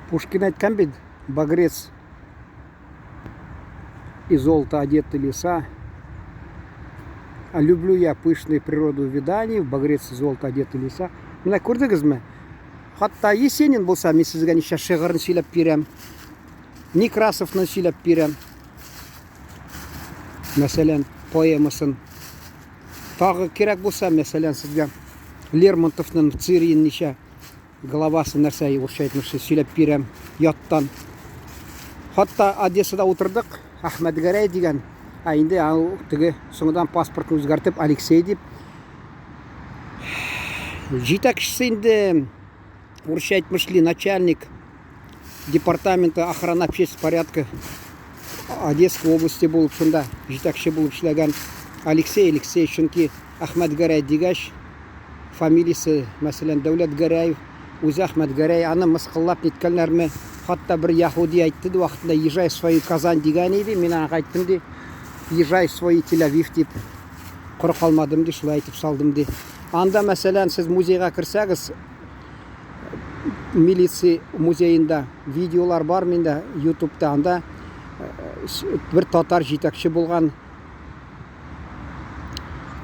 Пушкин айтқан бит, багрец и золото одеты леса. А люблю я пышную природу виданий, в багрец и золото одеты леса. Мына көрдіңізме? Хатта Есенин болса, мен сізге неше шығырын сөйлеп берем. Некрасовны сөйлеп берем. Мәселен, поэмасын. Тағы керек болса, мәселен, сізге Лермонтовның Цирин неше главасы нәрсе орысша сөйлеп берем. Яттан. Хатта Одессада отырдық, Ахмет Гарай деген. Енді түгі соңыдан паспортын өзгертіп, Алексей деп. Жетекшісі енді орысша айтмышли начальник департамента охраны общественного порядка Одесской области болып шында жетекші болып шлеген Алексей чүнки Ахмет Гарай дегаш фамилиясы мәселен Дәулет Гараев өзі Ахмет Гарай аны мысқыллап неткенлерме хатта бір яхуди айтты да уақытында езжай свою Казань деген еді мен аға айттым де езжай свой Тель-Авив деп құр қалмадым де шулай айтып салдым де анда мәселен сіз музейға кірсәгіз милиция музейінде видеолар бар менде ютубта анда бір татар жетекші болған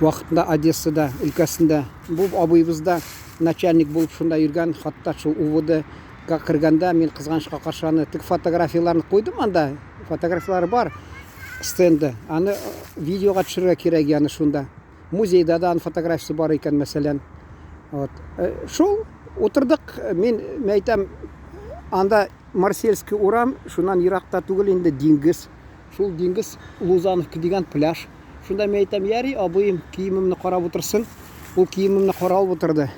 уақытында Одессада өлкәсінде бұл абыйыбызда начальник болып шында жүрген хатта шул УВД-га кіргенде мен қызғанышқа қаршаны тік фотографияларын қойдым анда фотографиялары бар стенді аны видеоға түсіруге керек яны шunda музейда да фотографиясы бар екен мәселен шул отырдық мен айтам анда Марсельский урам шунан ерақта түгел енді диңгіз шул диңгіз Лузановка деген пляж шунда мен айтам яри абыйым киімімні қарап отырсын ол киімімні қарап отырды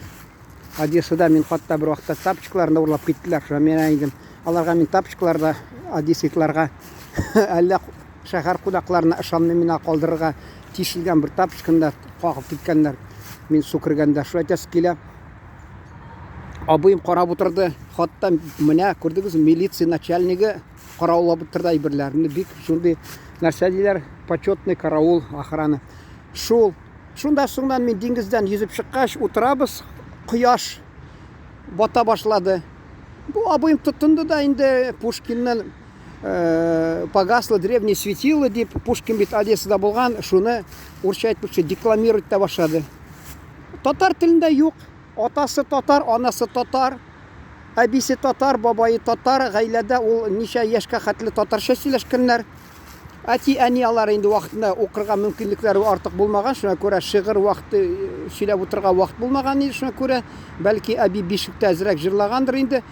Одессада мен хатта бір уақытта тапочкаларында ұрлап кеттілер мен айдым аларға мен тапочкаларда одесситларға әлі шәһәр құдақларына ышанмай мені қалдырырға тиісілген бір тапочканда қағып кеткендер мен су кіргенде шу айтасы келе абыйым қарап отырды хатта міне көрдіңіз милиция начальнигі қараулап отырды айбірлеріне бик шундай нәрсе дейлер почетный караул охрана шунда соңдан мен деңгізден yüзіп шыққаш отырабыз құяш бата башлады бұл абыйым тұтынды да енді Пушкиннің погасло древнее светило деп Пушкин бит Одессада болған шуны орысша айтпақшы декламировать та башлады татар тілінде жоқ атасы татар анасы татар әбисе татар бабайы татар ғаиләдә ул ничә яшькә хәтле татарча сөйләшкәннәр әти әниялар инде вакытында укырга мөмкинлекләре артык булмаган шуңа күрә шигырь вакыты сөйләп утырга вакыт булмаган иде шуңа күрә бәлки әби бишектә әзрәк җырлагандыр инде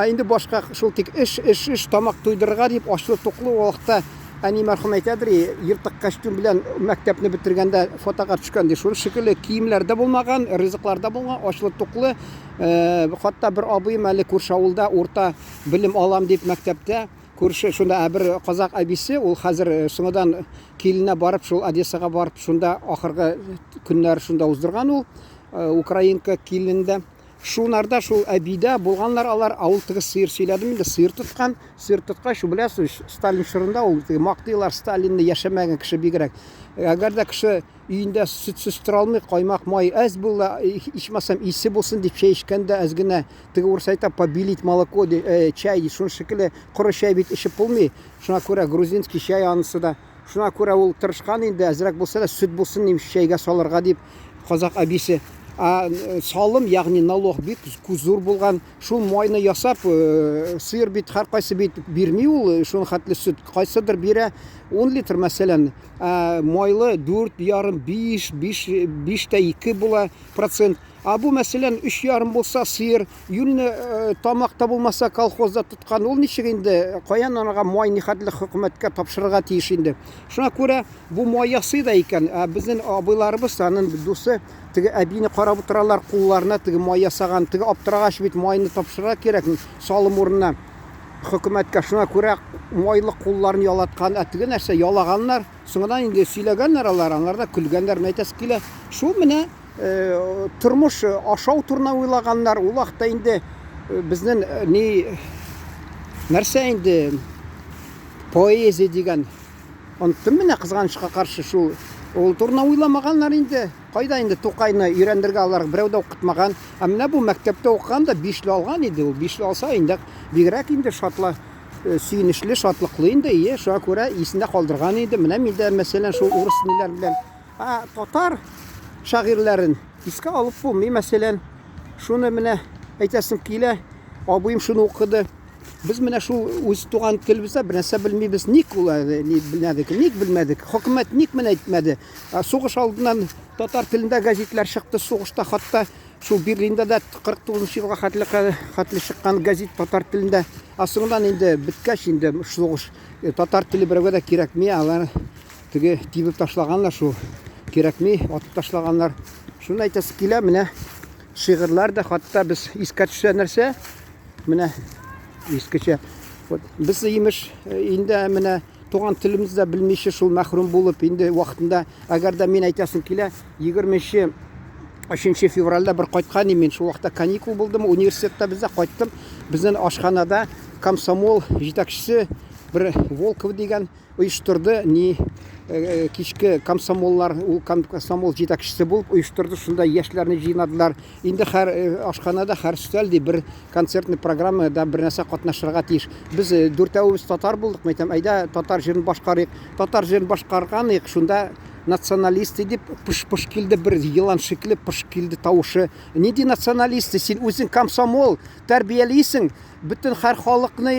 инде башка шул тик эш тамак туйдырырга дип ачлы туклы вакытта әни мәрхүм әйтәдер ертык костюм белән мәктәпне бетергәндә фотога төшкән ди шул шикелле киемләрдә булмаган ризыкларда булган ачлы туклы хатта бер абыйым әле күрше авылда урта белем алам дип мәктәптә күрше шунда бер казак әбисе ул хәзер соңадан киленә барып шул Одессага барып шунда ахыргы көннәр шунда уздырган ул украинка килендә шунарда шул әбидә булганнар алар авыл тыгы сыер сөйләдем инде сыер тоткач шу беләсез Сталин шырында ул мактыйлар Сталинны яшәмәгән кеше бигрәк әгәр дә кеше өендә сөтсез тора алмый каймак май әз була ичмасам исе булсын дип чәй эчкәндә әз генә тыгы урыс әйтә побелить молоко чәй шул шикелле коры чәй бит эчеп булмый шуңа күрә грузинский чәй анысы да шуңа күрә ул тырышкан инде әзрәк булса да сөт булсын дим чәйгә салырга дип казак әбисе салым ягъни налог бит зур булган шул майны ясап сыер бит һәр кайсы бит бирми ул шуны хәтле сөт кайсыдыр бирә 10 литр мәсәлән майлы 4,5 була процент бу мәсәлән 3,5 булса сыер юлны тамакта булмаса колхозда тоткан ул ничек инде каян анага май нихәтле хөкүмәткә тапшырырга тиеш инде шуңа күрә бу май ясый да икән безнең абыйларыбыз аның дусы теге әбине карап утыралар кулларына теге май ясаган теге аптырагач бит майны тапшырырга кирәк салым урынына хөкүмәткә шуңа күрә майлы кулларын ялаткан теге нәрсә ялаганнар соңдан инде сөйләгәннәр аларда көлгәннәр мәйтәс килә шул менә тормыш ашау турына уйлаганнар ул вакытта инде безнең нәрсә инде поэзия дигән онтым менә кызганычка каршы шул Ул турына уйламаганнар инде. Кайда инде Тукайны өйрәндергә алар берәү дә укытмаган. Ә менә бу мәктәптә укыган да 5 алган иде. Ул 5 алса инде бигрәк инде шатлы, сөенечле, шатлыклы инде. Шуңа күрә исендә калдырган иде. Менә миндә мәсәлән шул урыс ниләр белән татар шагыйрьләрен искә алып булмый. Мәсәлән, шуны менә әйтәсем килә. Абыем шуны укыды. Без менә шул үз туган телебездә бернәрсә белмибез. Ник ул ник белмәдек? Хөкүмәт ник менә әйтмәде? Сугыш алдыннан татар телендә газетлар чыкты. Сугышта хатта шул Берлиндә дә 49 елга хәтле чыккан газет татар телендә. Соңыннан инде беткәч инде сугыш татар теле берәүгә дә кирәкми. Алар теге тибеп ташлаганнар шул. Кирәкми, атып ташлаганнар. Шуны әйтәсе килә, менә шигырьләр дә хатта без искә төшә нәрсә? Менә искечә. Без имеш инде менә туган телебездә белмичә шул мәхрүм булып инде вакытында, әгәр дә мин әйтәсем килә, 23 февральдә бер кайткан идем. Мин шул вакытта каникул булдым, университетта бездә кайттым. Безнең ашханада комсомол җитәкчесе бер Волков дигән оештырды, кичке комсомоллар, ул комсомол җитәкчесе булып оештырды, шунда яшьләрне җыйнадылар. Инде һәр ашханада, һәр өстәлдә бер концертный программада бер нәрсә катнашырга тиеш. Без дүртәвебез татар булдык, мәйтәм, әйдә татар җырын башкарыйк. Татар җырын башкарганык, шунда националисты дип пыш-пыш килде, бер елан шикле пыш килде тавышы. Нинди националисты? Син үзең комсомол тәрбиялисең, бөтен һәр халыкны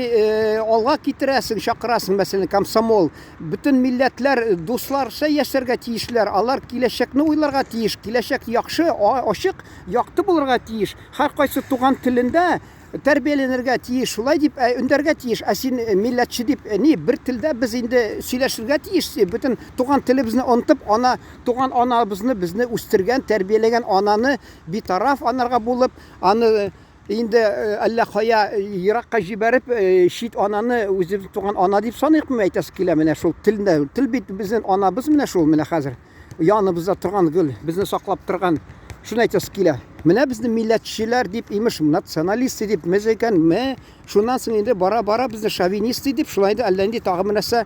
алга китерәсең, чакырасың, мәсәлән, комсомол. Бөтен милләтләр дусларча яшәргә тиешләр. Алар киләчәкне уйларга тиеш. Киләчәк яхшы, ачык, якты булырга тиеш. Һәр кайсы туган телендә тәрбияләнергә тиеш, шулай дип өндәргә тиеш. Син милләтче дип бер телдә без инде сөйләшергә тиеш. Бөтен туган телебезне онтып, туган анабызны, безне үстергән, тәрбияләгән ананы битараф анарга булып, аны инде әллә кая еракка җибәреп, шит ананы үзебез туган ана дип саныйкмы әйтәсе килә. Менә шул телдә, тел бит безнең анабыз менә шул, менә хәзер яныбызда торган гөл, безне саклап торган. Шуны әйтәсе килә. Менә безне милләтчеләр дип, имеш националисты дип мәзәкән, шуннан соң инде бара-бара безне шовинисты дип, шулай да әллә инде тагы нәрсә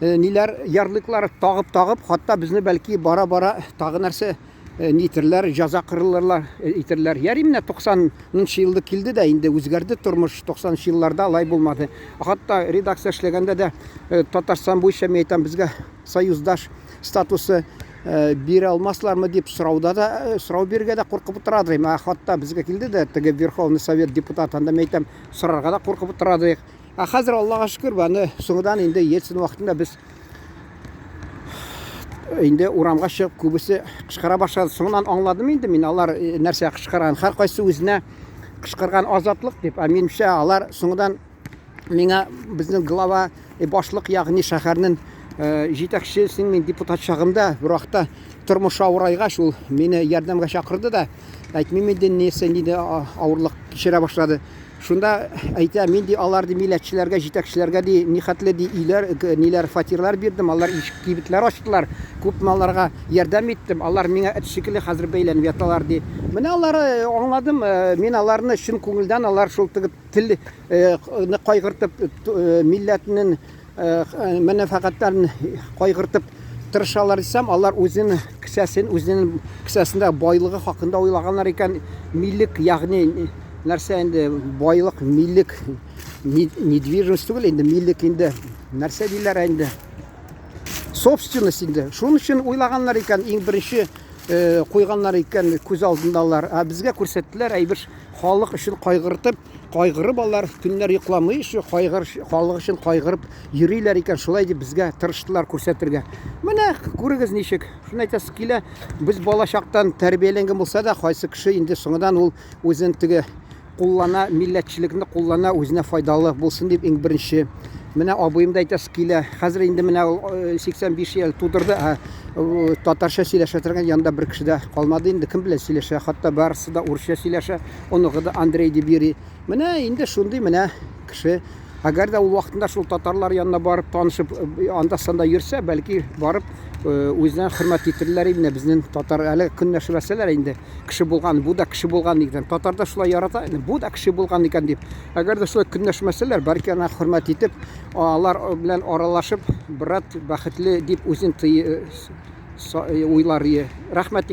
ниләр ярлыклар тагып, хатта безне бәлки бара-бара тагы нәрсә нитерләр, җәза кырылырлар, итерләр. Яри менә 90нчы елда килде дә, инде үзгәрде тормыш. 90нчы елларда алай булмады. Хатта редакция эшләгәндә дә Татарстан буенча мәйтәм безгә союздаш статусы бирә алмаслармы дип сорау биргә дә куркып утырадыр. Хатта безгә килде дә теге Верховный Совет депутатында мәйтәм сорарга да куркып утырадыр. Хәзер Аллага шөкер, баны соңдан инде Ельцин вакытында без инде урамга чыгып күбесе кычкыра башлады. Соңдан аңладым инде мин алар нәрсә кычкырган. Һәр кайсы үзенә кычкырган азатлык дип. Минемчә алар соңдан миңа безнең глава башлык, ягъни шәһәрнең җитәкчесен мин депутат чагымда бер вакытта тормыш авырайга шул мине ярдәмгә чакырды да, әйтмим инде нидә авырлык кичерә башлады. Шунда әйтә, мин ди алар ди милләтчеләргә, җитәкчеләргә ди нихәтле ди ниләр фатирлар бирдем, алар кибетләр ачтылар, күп малларга ярдәм иттем, алар миңа эт шикелле хәзер бәйләнеп яталар ди. Менә алар аңладым, мин аларны чын күңелдән, алар шул телне кайгыртып, милләтнең мәнфәгатьләрен кайгыртып тырышалар дисәм, алар үзенең кесәсендә байлыгы хакында уйлаганнар икән. Миллек, ягъни нәрсә инде байлык, миллек, недвижимость түгел инде, миллек инде нәрсә диләр инде, собственность инде. Шуның өчен уйлаганнар икән, иң беренче куйганнар икән күз алдындалар. Безгә күрсәттеләр, әйбер халык өчен кайгырып алар көннәр йокламый, халык өчен кайгырып йөриләр икән, шулай дип безгә тырыштылар күрсәтергә. Менә күрегез ничек. Шуны әйтәсе килә, без балачактан тәрбияләнгән булса да, кайсы кеше инде соңдан ул үзен теге куллана, милләтчелекне куллана, үзенә файдалы булсын дип иң беренче. Менә абыем да әйтәсе килә, хәзер инде менә 85 ел тудырды, татарча сөйләшә торган янда бер кеше дә калмады инде, кем белә сөйләшә, хатта барысы да урысча сөйләшә, оныгы да Андрей Дебири. Менә инде шундый менә кеше, әгәр дә ул вакытында шул татарлар янына барып танышып, анда-санда йөрсә, бәлки барып үзенә хөрмәт итерләр инде. Безнең татар әле көнләшәләр инде, кеше булган, бу да кеше булган икән. Татарда шулай ярата, бу да кеше булган икән дип. Әгәр дә шулай көнләшмәсәләр, бәлки аны хөрмәт итеп, алар белән аралашып, брат, бәхетле дип үзен уйлар ие. Рахмәт.